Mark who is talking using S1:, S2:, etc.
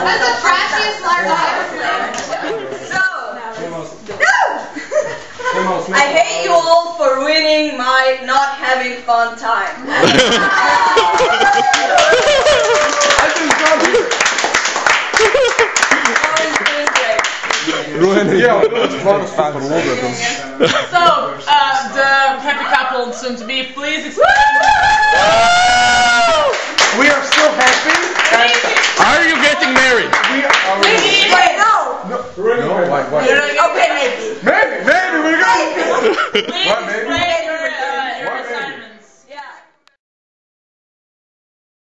S1: That's the trashiest large I ever played.
S2: So, I hate you all for winning my not having fun time.
S3: So, the happy couple soon to be, please explain.
S4: We are so happy.
S5: Are you getting married?
S2: Wait, no.
S4: No, why?
S2: Okay, maybe.
S4: Maybe, we're going.
S3: Please explain